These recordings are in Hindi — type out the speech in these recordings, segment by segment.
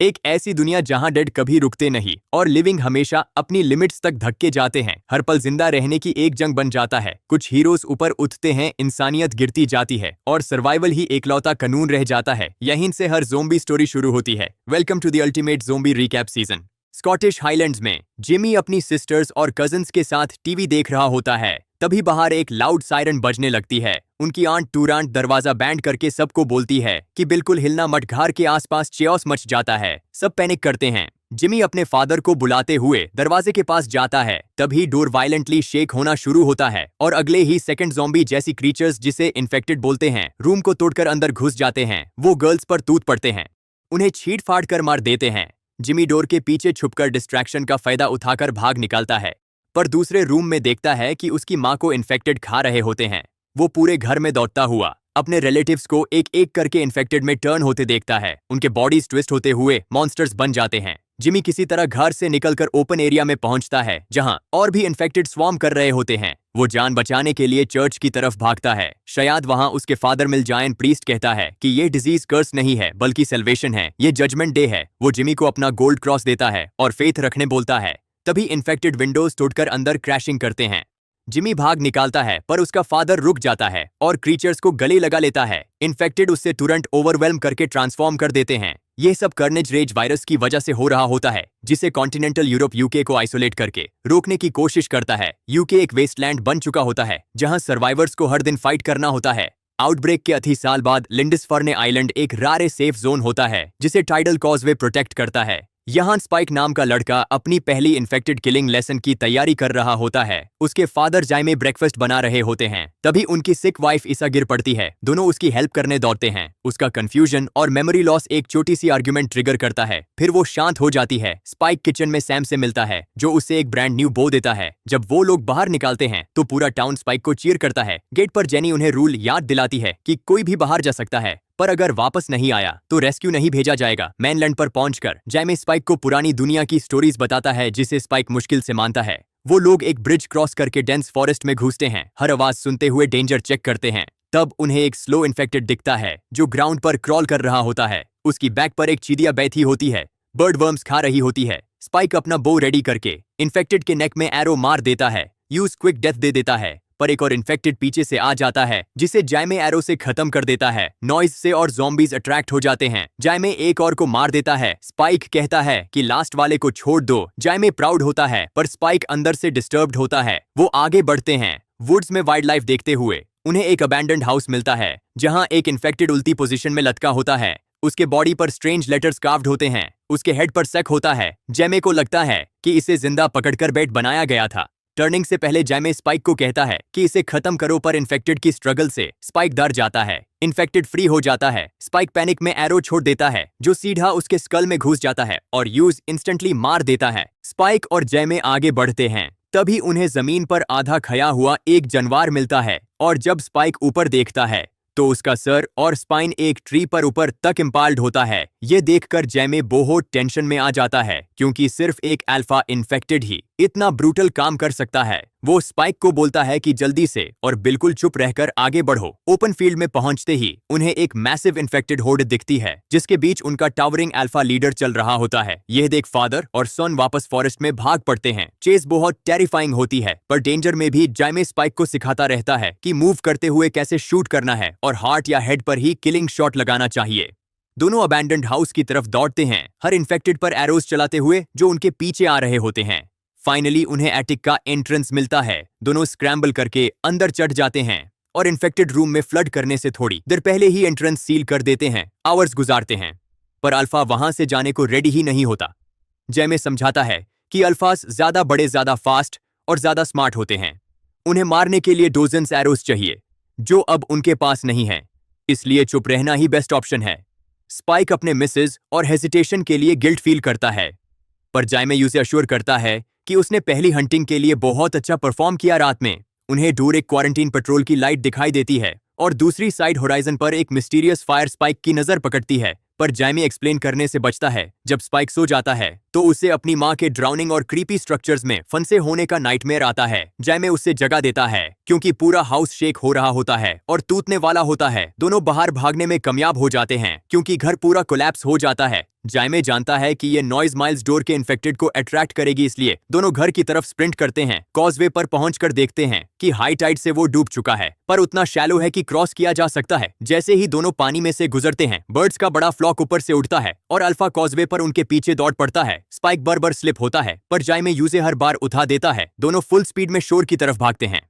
एक ऐसी दुनिया जहां डेड कभी रुकते नहीं और लिविंग हमेशा अपनी लिमिट्स तक धक्के जाते हैं। हर पल जिंदा रहने की एक जंग बन जाता है। कुछ हीरोज ऊपर उठते हैं, इंसानियत गिरती जाती है और सर्वाइवल ही एकलौता कानून रह जाता है। यहीं से हर ज़ोंबी स्टोरी शुरू होती है। Welcome to the ultimate zombie recap season. Scottish Highlands में जिमी अपनी सिस्टर्स और कजिन्स के साथ टीवी देख रहा होता है। तभी बाहर एक लाउड सायरन बजने लगती है। उनकी आंट टूरांट दरवाजा बैंड करके सबको बोलती है कि बिल्कुल हिलना मत। घर के आसपास चेओस मच जाता है। सब पैनिक करते हैं। जिमी अपने फादर को बुलाते हुए दरवाजे के पास जाता है। तभी डोर वायलेंटली शेक होना शुरू होता है और अगले ही सेकंड ज़ॉम्बी जैसी क्रीचर्स, जिसे इन्फेक्टेड बोलते हैं, रूम को तोड़कर अंदर घुस जाते हैं। वो गर्ल्स पर तूत पड़ते हैं, उन्हें छीट फाड़ कर मार देते हैं। जिमी डोर के पीछे छुपकर डिस्ट्रैक्शन का फायदा उठाकर भाग निकलता है, पर दूसरे रूम में देखता है कि उसकी माँ को इन्फेक्टेड खा रहे होते हैं। वो पूरे घर में दौड़ता हुआ अपने रिलेटिव्स को एक एक करके इन्फेक्टेड में टर्न होते देखता है। उनके बॉडीज ट्विस्ट होते हुए मॉन्स्टर्स बन जाते हैं। जिमी किसी तरह घर से निकलकर ओपन एरिया में पहुंचता है जहां और भी इन्फेक्टेड स्वॉर्म कर रहे होते हैं। वो जान बचाने के लिए चर्च की तरफ भागता है। शायद वहां उसके फादर मिल जाएं। प्रीस्ट कहता है कि ये डिजीज कर्स नहीं है बल्कि सेल्वेशन है, ये जजमेंट डे है। वो जिमी को अपना गोल्ड क्रॉस देता है और फेथ रखने बोलता है। तभी इन्फेक्टेड विंडोज तोड़कर अंदर क्रैशिंग करते हैं। जिमी भाग निकालता है पर उसका फादर रुक जाता है और क्रीचर्स को गले लगा लेता है। इन्फेक्टेड उससे तुरंत ओवरवेल्म करके ट्रांसफॉर्म कर देते हैं। ये सब कर्नेज रेज वायरस की वजह से हो रहा होता है, जिसे कॉन्टिनेंटल यूरोप यूके को आइसोलेट करके रोकने की कोशिश करता है। यूके एक वेस्टलैंड बन चुका होता है जहां सर्वाइवर्स को हर दिन फाइट करना होता है। आउटब्रेक के 80 साल बाद लिंडसफर्ने आइलैंड एक रारे सेफ जोन होता है जिसे टाइडल कॉजवे प्रोटेक्ट करता है। यहाँ स्पाइक नाम का लड़का अपनी पहली इन्फेक्टेड किलिंग लेसन की तैयारी कर रहा होता है। उसके फादर जाइमे ब्रेकफास्ट बना रहे होते हैं। तभी उनकी सिक वाइफ ईसा गिर पड़ती है। दोनों उसकी हेल्प करने दौड़ते हैं। उसका कंफ्यूजन और मेमोरी लॉस एक छोटी सी आर्ग्यूमेंट ट्रिगर करता है, फिर वो शांत हो जाती है। स्पाइक किचन में सैम से मिलता है जो उसे एक ब्रांड न्यू बो देता है। जब वो लोग बाहर निकालते हैं तो पूरा टाउन स्पाइक को चीयर करता है। गेट पर जेनी उन्हें रूल याद दिलाती है कि कोई भी बाहर जा सकता है, पर अगर वापस नहीं आया तो रेस्क्यू नहीं भेजा जाएगा। मेनलैंड पर पहुंचकर जैमे स्पाइक को पुरानी दुनिया की स्टोरीज बताता है जिसे स्पाइक मुश्किल से मानता है। वो लोग एक ब्रिज क्रॉस करके डेंस फॉरेस्ट में घुसते हैं, हर आवाज सुनते हुए डेंजर चेक करते हैं। तब उन्हें एक स्लो इन्फेक्टेड दिखता है जो ग्राउंड पर क्रॉल कर रहा होता है। उसकी बैक पर एक चीदिया बैठी होती है, बर्ड वर्म्स खा रही होती है। स्पाइक अपना बो रेडी करके इन्फेक्टेड के नेक में एरो मार देता है, यूज क्विक डेथ दे देता है, पर एक और इन्फेक्टेड पीछे से आ जाता है जिसे जाइमे एरो से खत्म कर देता है। नॉइज से और ज़ॉम्बीज अट्रैक्ट हो जाते हैं। जाइमे एक और को मार देता है। स्पाइक कहता है कि लास्ट वाले को छोड़ दो। जाइमे प्राउड होता है पर स्पाइक अंदर से डिस्टर्ब्ड होता है। वो आगे बढ़ते हैं वुड्स में वाइल्ड लाइफ देखते हुए। उन्हें एक अबैंडन्ड हाउस मिलता है जहां एक इन्फेक्टेड उल्टी पोजीशन में लटका होता है। उसके बॉडी पर स्ट्रेंज लेटर्स कार्व्ड होते हैं। उसके हेड पर सेक होता है। जैमे को लगता है कि इसे जिंदा पकड़कर बेड बनाया गया था। टर्निंग से पहले जैमे स्पाइक को कहता है कि इसे खत्म करो, पर इन्फेक्टेड की स्ट्रगल से स्पाइक डर जाता है। इन्फेक्टेड फ्री हो जाता है। स्पाइक पैनिक में एरो छोड़ देता है जो सीधा उसके स्कल में घुस जाता है और यूज इंस्टेंटली मार देता है। स्पाइक और जैमे आगे बढ़ते हैं। तभी उन्हें जमीन पर आधा खया हुआ एक जानवर मिलता है और जब स्पाइक ऊपर देखता है तो उसका सर और स्पाइन एक ट्री पर ऊपर तक इम्पाल्ड होता है। ये देखकर जैमे बहुत टेंशन में आ जाता है क्योंकि सिर्फ एक अल्फा इन्फेक्टेड ही इतना ब्रूटल काम कर सकता है। वो स्पाइक को बोलता है कि जल्दी से और बिल्कुल चुप रहकर आगे बढ़ो। ओपन फील्ड में पहुंचते ही उन्हें एक मैसिव इन्फेक्टेड होर्ड दिखती है जिसके बीच उनका टावरिंग अल्फा लीडर चल रहा होता है। यह देख फादर और सन वापस फॉरेस्ट में भाग पड़ते हैं। चेस बहुत टेरिफाइंग होती है, पर डेंजर में भी जाइमे स्पाइक को सिखाता रहता है कि मूव करते हुए कैसे शूट करना है और हार्ट या हेड पर ही किलिंग शॉट लगाना चाहिए। दोनों अबैंडन्ड हाउस की तरफ दौड़ते हैं, हर इन्फेक्टेड पर एरोज चलाते हुए जो उनके पीछे आ रहे होते हैं। फाइनली उन्हें एटिक का एंट्रेंस मिलता है। दोनों स्क्रैम्बल करके अंदर चढ़ जाते हैं और इन्फेक्टेड रूम में फ्लड करने से थोड़ी देर पहले ही एंट्रेंस सील कर देते हैं। आवर्स गुजारते हैं पर अल्फा वहां से जाने को रेडी ही नहीं होता। जैमे समझाता है कि अल्फास ज्यादा बड़े, ज्यादा फास्ट और ज्यादा स्मार्ट होते हैं। उन्हें मारने के लिए डोजन्स एरोज चाहिए जो अब उनके पास नहीं है, इसलिए चुप रहना ही बेस्ट ऑप्शन है। स्पाइक अपने मिसेज और हेजिटेशन के लिए गिल्ट फील करता है, पर जाइमे उसे अश्योर करता है कि उसने पहली हंटिंग के लिए बहुत अच्छा परफॉर्म किया। रात में उन्हें दूर एक क्वारंटीन पेट्रोल की लाइट दिखाई देती है और दूसरी साइड होराइजन पर एक मिस्टीरियस फायर स्पाइक की नजर पकड़ती है, पर जाइमे एक्सप्लेन करने से बचता है। जब स्पाइक सो जाता है तो उसे अपनी माँ के ड्राउनिंग और क्रीपी स्ट्रक्चर्स में फंसे होने का नाइटमेयर आता है। जाइमे उससे जगा देता है क्योंकि पूरा हाउस शेक हो रहा होता है और टूटने वाला होता है। दोनों बाहर भागने में कामयाब हो जाते हैं क्योंकि घर पूरा कोलैप्स हो जाता है। जाइमे जानता है कि ये नॉइज माइल्स डोर के इन्फेक्टेड को अट्रैक्ट करेगी, इसलिए दोनों घर की तरफ स्प्रिंट करते हैं। कॉजवे पर पहुंचकर देखते हैं कि हाई टाइड से वो डूब चुका है, पर उतना शैलो है कि क्रॉस किया जा सकता है। जैसे ही दोनों पानी में से गुजरते हैं, बर्ड्स का बड़ा फ्लॉक ऊपर से उठता है और अल्फा कॉजवे पर उनके पीछे दौड़ पड़ता है। स्पाइक बार स्लिप होता है, पर जाइमे यूसे हर बार उठा देता है। दोनों फुल स्पीड में शोर की तरफ भागते हैं।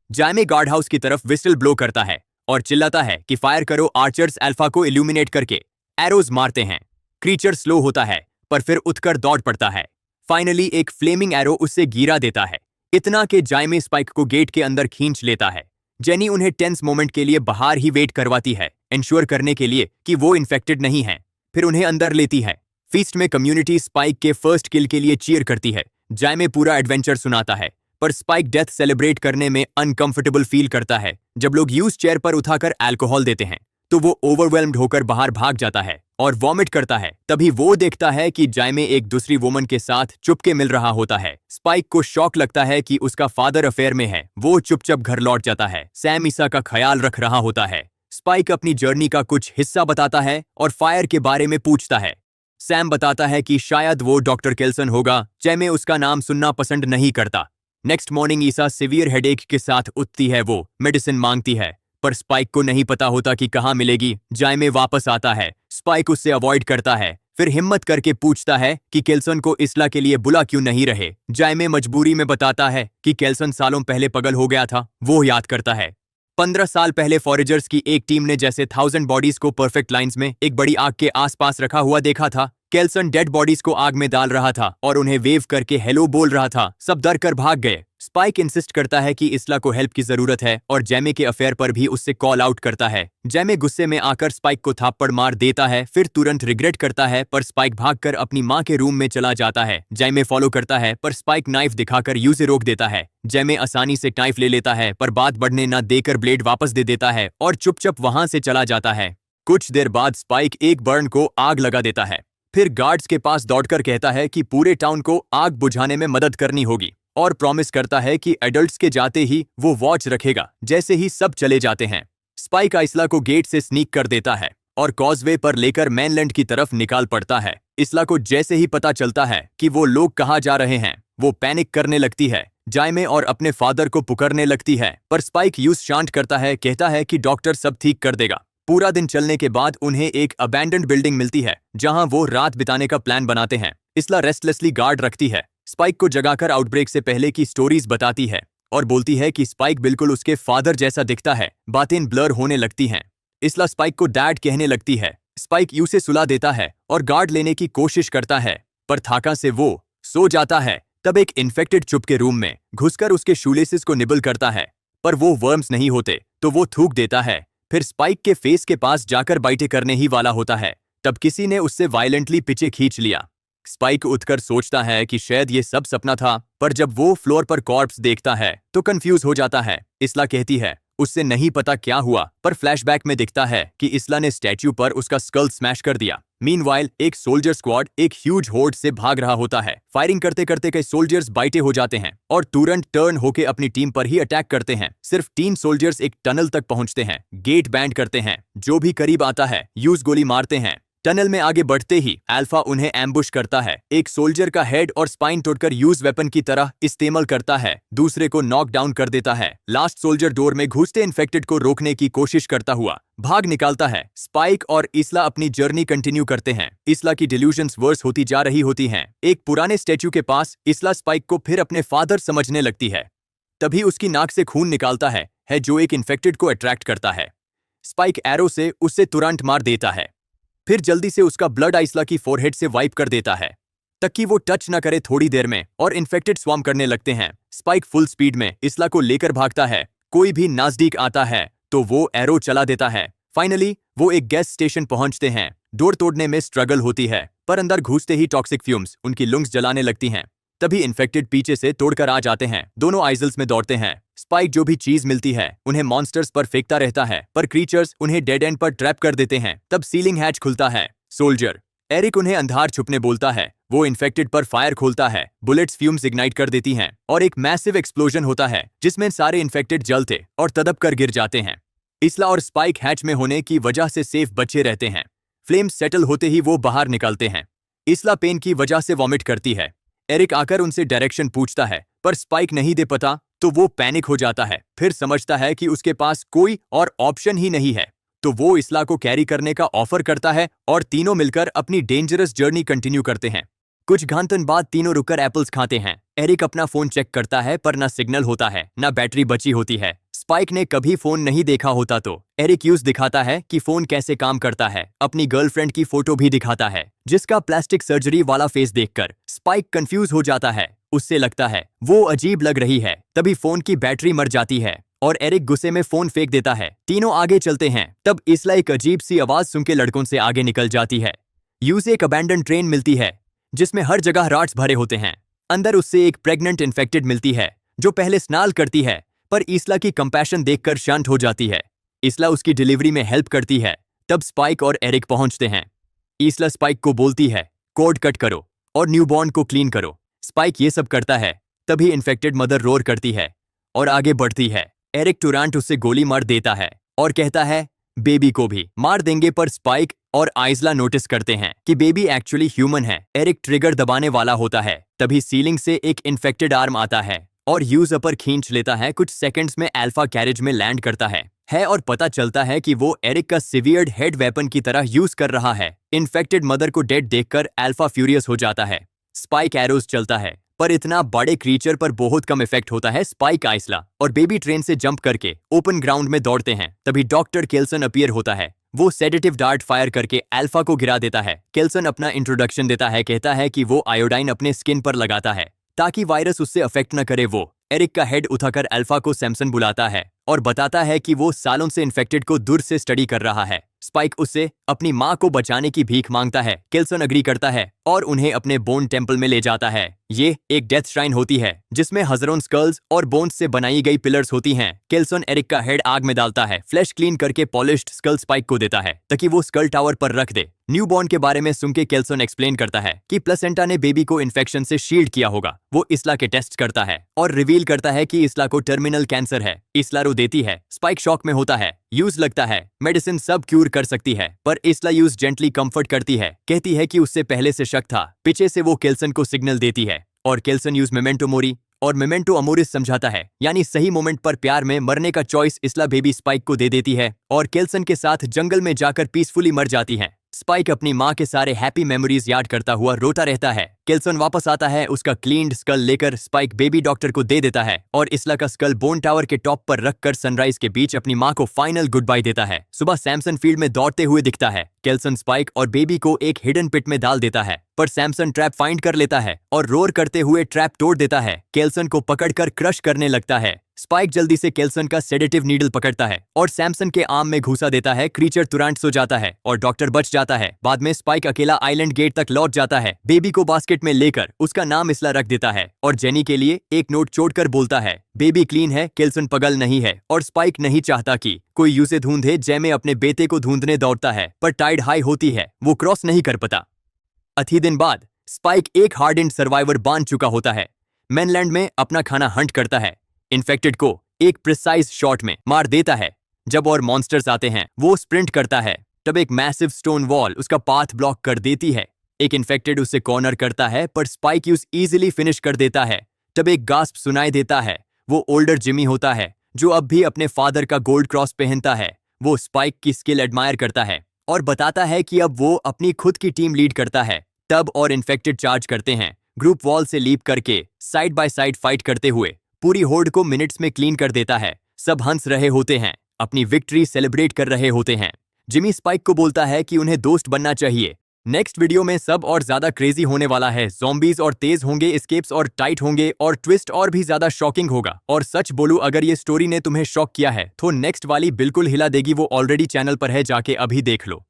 जाइमे गार्ड हाउस की तरफ विस्टल ब्लो करता है और चिल्लाता है कि फायर करो। आर्चर्स अल्फा को इल्यूमिनेट करके एरोज मारते हैं। क्रीचर स्लो होता है, पर फिर उठकर दौड़ पड़ता है। फाइनली एक फ्लेमिंग एरो उससे गिरा देता है, इतना कि जाइमे स्पाइक को गेट के अंदर खींच लेता है। जेनी उन्हें टेंस मोमेंट के लिए बाहर ही वेट करवाती है, इंश्योर करने के लिए कि वो इन्फेक्टेड नहीं है। फिर उन्हें अंदर लेती है। फीस्ट में कम्युनिटी स्पाइक के फर्स्ट किल के लिए चीयर करती है। जाइमे पूरा एडवेंचर सुनाता है, पर स्पाइक डेथ सेलिब्रेट करने में अनकंफर्टेबल फील करता है। जब लोग यूज चेयर पर उठाकर अल्कोहल देते हैं, तो वो ओवरवेल्म्ड होकर बाहर भाग जाता है और वॉमिट करता है। तभी वो देखता है कि जाइमे एक दूसरी वुमन के साथ चुपके मिल रहा होता है। स्पाइक को शॉक लगता है कि उसका फादर अफेयर में है। वो चुपचाप घर लौट जाता है। सैम ईसा का ख्याल रख रहा होता है। स्पाइक अपनी जर्नी का कुछ हिस्सा बताता है और फायर के बारे में पूछता है। सैम बताता है कि शायद वो डॉक्टर केल्सन होगा। जाइमे उसका नाम सुनना पसंद नहीं करता। नेक्स्ट मॉर्निंग ईसा सिवियर हेडेक के साथ उठती है। वो मेडिसिन मांगती है, पर स्पाइक को नहीं पता होता कि कहाँ मिलेगी। जाइमे वापस आता है। स्पाइक उससे अवॉइड करता है, फिर हिम्मत करके पूछता है कि केल्सन को इसला के लिए बुला क्यों नहीं रहे। जाइमे मजबूरी में बताता है कि केल्सन सालों पहले पागल हो गया था। वो याद करता है 15 साल पहले फॉरेजर्स की एक टीम ने जैसे 1000 बॉडीज को परफेक्ट लाइंस में एक बड़ी आग के आसपास रखा हुआ देखा था। केल्सन डेड बॉडीज को आग में डाल रहा था और उन्हें वेव करके हेलो बोल रहा था। सब डर कर भाग गए। स्पाइक इंसिस्ट करता है कि इसला को हेल्प की जरूरत है और जैमे के अफेयर पर भी उससे कॉल आउट करता है। जैमे गुस्से में आकर स्पाइक को थाप्पड़ मार देता है, फिर तुरंत रिग्रेट करता है, पर स्पाइक भागकर अपनी माँ के रूम में चला जाता है। जैमे फॉलो करता है, पर स्पाइक नाइफ दिखाकर यूसे रोक देता है। जैमे आसानी से नाइफ ले लेता है, पर बात बढ़ने न देकर ब्लेड वापस दे देता है और चुपचाप वहां से चला जाता है। कुछ देर बाद स्पाइक एक बर्न को आग लगा देता है, फिर गार्ड्स के पास दौड़कर कहता है कि पूरे टाउन को आग बुझाने में मदद करनी होगी और प्रॉमिस करता है कि एडल्ट्स के जाते ही वो वॉच रखेगा। जैसे ही सब चले जाते हैं, स्पाइक इसला को गेट से स्नीक कर देता है और कॉजवे पर लेकर मेनलैंड की तरफ निकाल पड़ता है। इसला को जैसे ही पता चलता है कि वो लोग कहाँ जा रहे हैं, वो पैनिक करने लगती है। जाइमे और अपने फादर को पुकारने लगती है, पर स्पाइक यूज शांत करता है, कहता है कि डॉक्टर सब ठीक कर देगा। पूरा दिन चलने के बाद उन्हें एक अबैंडन्ड बिल्डिंग मिलती है, जहां वो रात बिताने का प्लान बनाते हैं। इसला रेस्टलेसली गार्ड रखती है, स्पाइक को जगाकर आउटब्रेक से पहले की स्टोरीज बताती है और बोलती है कि स्पाइक बिल्कुल उसके फादर जैसा दिखता है। बातें ब्लर होने लगती हैं। इसला स्पाइक को डैड कहने लगती है। स्पाइक यू से सुला देता है और गार्ड लेने की कोशिश करता है, पर थाका से वो सो जाता है। तब एक इन्फेक्टेड चुप के रूम में घुसकर उसके शूलेसेस को निबल करता है, पर वो वर्म्स नहीं होते, तो वो थूक देता है। फिर स्पाइक के फेस के पास जाकर बाइटे करने ही वाला होता है, तब किसी ने उससे वायलेंटली पीछे खींच लिया। स्पाइक उठकर सोचता है कि शायद ये सब सपना था, पर जब वो फ्लोर पर कॉर्प्स देखता है तो कंफ्यूज हो जाता है। इसला कहती है उससे नहीं पता क्या हुआ, पर फ्लैशबैक में दिखता है कि इसला ने स्टैच्यू पर उसका स्कल स्मैश कर दिया। मीनवाइल एक सोल्जर स्क्वाड एक ह्यूज होर्ड से भाग रहा होता है। फायरिंग करते करते कई सोल्जर्स बाइटे हो जाते हैं और तुरंत टर्न होके अपनी टीम पर ही अटैक करते हैं। सिर्फ 3 सोल्जर्स एक टनल तक पहुंचते हैं, गेट बैंड करते हैं। जो भी करीब आता है यूज गोली मारते हैं। टनल में आगे बढ़ते ही अल्फा उन्हें एम्बुश करता है। एक सोल्जर का हेड और स्पाइन तोड़कर यूज वेपन की तरह इस्तेमाल करता है, दूसरे को नॉक डाउन कर देता है। लास्ट सोल्जर डोर में घुसते इन्फेक्टेड को रोकने की कोशिश करता हुआ भाग निकालता है। स्पाइक और इसला अपनी जर्नी कंटिन्यू करते हैं। इसला की डिल्यूजन्स वर्स होती जा रही होती हैं। एक पुराने स्टैच्यू के पास इसला स्पाइक को फिर अपने फादर समझने लगती है। तभी उसकी नाक से खून निकालता है जो एक इन्फेक्टेड को अट्रैक्ट करता है। स्पाइक एरो से उससे तुरंत मार देता है, फिर जल्दी से उसका ब्लड इसला की फोरहेड से वाइप कर देता है ताकि वो टच न करे थोड़ी देर में, और इन्फेक्टेड स्वाम करने लगते हैं। स्पाइक फुल स्पीड में इसला को लेकर भागता है। कोई भी नजदीक आता है तो वो एरो चला देता है। फाइनली वो एक गैस स्टेशन पहुंचते हैं। डोर तोड़ने में स्ट्रगल होती है, पर अंदर घुसते ही टॉक्सिक फ्यूम्स उनकी लंग्स जलाने लगती हैं। तभी इन्फेक्टेड पीछे से तोड़कर आ जाते हैं। दोनों आइजल्स में दौड़ते हैं। स्पाइक जो भी चीज मिलती है उन्हें मॉन्स्टर्स पर फेंकता रहता है, पर क्रीचर्स उन्हें डेड एंड पर ट्रैप कर देते हैं। तब सीलिंग हैच खुलता है। सोल्जर एरिक उन्हें अंधार छुपने बोलता है। वो इन्फेक्टेड पर फायर खोलता है। बुलेट्स फ्यूम्स इग्नाइट कर देती हैं और एक मैसिव एक्सप्लोजन होता है जिसमें सारे इन्फेक्टेड जलते और तड़प कर गिर जाते हैं। इसला और स्पाइक हैच में होने की वजह से सेफ बचे रहते हैं। फ्लेम्स सेटल होते ही वो बाहर निकलते हैं। इसला पेन की वजह से वॉमिट करती है। एरिक आकर उनसे डायरेक्शन पूछता है पर स्पाइक नहीं दे पता तो वो पैनिक हो जाता है। फिर समझता है कि उसके पास कोई और ऑप्शन ही नहीं है, तो वो इसला को कैरी करने का ऑफर करता है और तीनों मिलकर अपनी डेंजरस जर्नी कंटिन्यू करते हैं। कुछ घंटों बाद तीनों रुककर एप्पल्स खाते हैं। एरिक अपना फोन चेक करता है पर ना सिग्नल होता है ना बैटरी बची होती है। स्पाइक ने कभी फोन नहीं देखा होता तो एरिक यूज दिखाता है कि फोन कैसे काम करता है। अपनी गर्लफ्रेंड की फोटो भी दिखाता है जिसका प्लास्टिक सर्जरी वाला फेस देखकर स्पाइक कंफ्यूज हो जाता है। उससे लगता है वो अजीब लग रही है। तभी फोन की बैटरी मर जाती है और एरिक गुस्से में फोन फेंक देता है। तीनों आगे चलते हैं। तब इसला एक अजीब सी आवाज सुन के लड़कों से आगे निकल जाती है। यूज एक अबैंडन ट्रेन मिलती है जिसमें हर जगह राट्स भरे होते हैं। अंदर उससे एक प्रेग्नेंट इन्फेक्टेड मिलती है जो पहले स्नाल करती है पर इसला की कंपैशन देखकर शांत हो जाती है। इसला उसकी डिलीवरी में हेल्प करती है। तब स्पाइक और एरिक पहुंचते हैं। इसला स्पाइक को बोलती है कोड कट करो और न्यूबॉर्न को क्लीन करो। स्पाइक ये सब करता है। तभी इन्फेक्टेड मदर रोर करती है और आगे बढ़ती है। एरिक टुरांट उससे गोली मार देता है और कहता है बेबी को भी मार देंगे, पर स्पाइक और आइजला नोटिस करते हैं कि बेबी एक्चुअली ह्यूमन है। एरिक ट्रिगर दबाने वाला होता है। तभी सीलिंग से एक इन्फेक्टेड आर्म आता है और यूज अपर खींच लेता है। कुछ सेकंड्स में अल्फा कैरेज में लैंड करता है और पता चलता है कि वो एरिक का सिवियर्ड हेड वेपन की तरह यूज कर रहा है। इन्फेक्टेड मदर को डेड देखकर अल्फा फ्यूरियस हो जाता है। स्पाइक एरोज चलता है पर इतना बड़े क्रीचर पर बहुत कम इफेक्ट होता है। स्पाइक, आइसला और बेबी ट्रेन से जंप करके ओपन ग्राउंड में दौड़ते हैं। तभी डॉक्टर केल्सन अपीयर होता है। वो सेडेटिव डार्ट फायर करके अल्फा को गिरा देता है। केल्सन अपना इंट्रोडक्शन देता है, कहता है कि वो आयोडाइन अपने स्किन पर लगाता है ताकि वायरस उससे अफेक्ट न करे। वो एरिक का हेड उठाकर अल्फा को सैमसन बुलाता है और बताता है कि वो सालों से इन्फेक्टेड को दूर से स्टडी कर रहा है। स्पाइक उससे अपनी माँ को बचाने की भीख मांगता है। केल्सन अग्री करता है और उन्हें अपने बोन टेम्पल में ले जाता है। ये एक डेथ श्राइन होती है जिसमें हजारों स्कल्स और बोन्स से बनाई गई पिलर्स होती हैं। केल्सन एरिक का हेड आग में डालता है, फ्लैश क्लीन करके पॉलिश्ड स्कल स्पाइक को देता है ताकि वो स्कल टावर पर रख दे। न्यूबॉर्न के बारे में सुन के केल्सन एक्सप्लेन करता है कि प्लेसेंटा ने बेबी को इन्फेक्शन से शील्ड किया होगा। वो इसला के टेस्ट करता है और रिवील करता है कि इसला को टर्मिनल कैंसर है। इसला रो देती है। स्पाइक शॉक में होता है। यूज लगता है मेडिसिन सब क्यूर कर सकती है, पर इसला यूज जेंटली कंफर्ट करती है, कहती है कि उससे पहले से शक था। पीछे से वो केल्सन को सिग्नल देती है और केल्सन यूज मेमेंटो मोरी और मेमेंटो अमोरिस समझाता है, यानी सही मोमेंट पर प्यार में मरने का चॉइस इसला बेबी स्पाइक को दे देती है और केल्सन के साथ जंगल में जाकर पीसफुली मर जाती है। स्पाइक अपनी माँ के सारे हैप्पी मेमोरीज याद करता हुआ रोता रहता है। केल्सन वापस आता है। उसका क्लीन्ड स्कल लेकर स्पाइक बेबी डॉक्टर को दे देता है और इसला का स्कल बोन टावर के टॉप पर रखकर सनराइज के बीच अपनी माँ को फाइनल गुड बाय देता है। सुबह सैमसन फील्ड में दौड़ते हुए दिखता है। केल्सन स्पाइक और बेबी को एक हिडन पिट में डाल देता है, पर सैमसन ट्रैप फाइंड कर लेता है और रोर करते हुए ट्रैप तोड़ देता है। केल्सन को पकड़कर क्रश करने लगता है। स्पाइक जल्दी से केल्सन का सेडेटिव नीडल पकड़ता है और सैमसन के आर्म में घुसा देता है। क्रीचर तुरंत सो जाता है और डॉक्टर बच जाता है। बाद में स्पाइक अकेला आइलैंड गेट तक लौट जाता है। बेबी को बास्केट में लेकर उसका नाम इसला रख देता है और जेनी के लिए एक नोट छोड़कर बोलता है बेबी क्लीन है, केल्सन पगल नहीं है। और स्पाइक नहीं चाहता कि कोई उसे ढूंढे। जेमे अपने बेटे को ढूंढने दौड़ता है पर टाइड हाई होती है, वो क्रॉस नहीं कर पाता। अति दिन बाद स्पाइक एक हार्डेंड सर्वाइवर बांध चुका होता है। मेनलैंड में अपना खाना हंट करता है। इन्फेक्टेड को एक प्रिसाइज शॉट में मार देता है। जब और मॉन्स्टर्स आते हैं वो स्प्रिंट करता है। तब एक मैसिव स्टोन वॉल उसका पाथ ब्लॉक कर देती है। एक इन्फेक्टेड उसे कॉर्नर करता है पर स्पाइक यूज इजीली फिनिश कर देता है। तब एक गास्प सुनाई देता है। वो ओल्डर जिमी होता है जो अब भी अपने फादर का गोल्ड क्रॉस पहनता है। वो स्पाइक की स्किल एडमायर करता है और बताता है कि अब वो अपनी खुद की टीम लीड करता है। तब और इन्फेक्टेड चार्ज करते हैं, ग्रुप वॉल से लीप करके साइड बाय साइड फाइट करते हुए पूरी होर्ड को मिनट्स में क्लीन कर देता है। सब हंस रहे होते हैं, अपनी विक्ट्री सेलिब्रेट कर रहे होते हैं। जिमी स्पाइक को बोलता है कि उन्हें दोस्त बनना चाहिए। नेक्स्ट वीडियो में सब और ज्यादा क्रेजी होने वाला है। ज़ॉम्बीज और तेज होंगे, एस्केप्स और टाइट होंगे और ट्विस्ट और भी ज्यादा शॉकिंग होगा। और सच बोलूं, अगर ये स्टोरी ने तुम्हें शॉक किया है तो नेक्स्ट वाली बिल्कुल हिला देगी। वो ऑलरेडी चैनल पर है, जाके अभी देख लो।